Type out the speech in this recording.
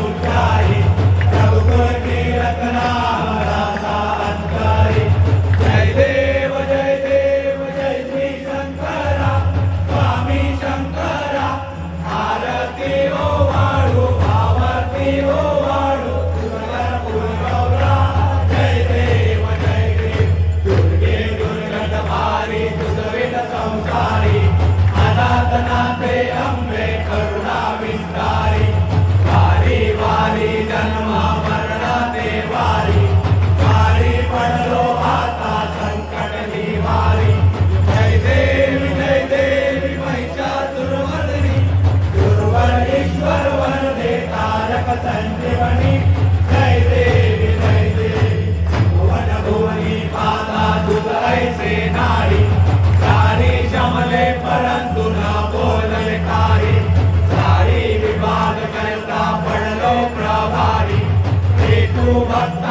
उच्चारी रघुकुल की रत्ना राधा अंतरी जय देव जय श्री शंकरा स्वामी शंकरा आरती ओ वाळू आरती ओ वाळू सुंदर गौरा जय देव दुर्गे दुर्गत भारी दुर्विध संसारी अनाथनाथे अंबे करुणा विस्तारी वारी वारी जन्म मरण देवारी वारी पडलो आता संकट निवारी जय देवी महिषासुरमर्दिनी दुर्बल ईश्वर वरदे तारक संजीवनी जय देवी भुवन भुवनी पाता तुझ ऐसे नारी सारी शमले परंतु न बोलले काही सारी विवाद करता पडलो प्रभारी हे तू भक्त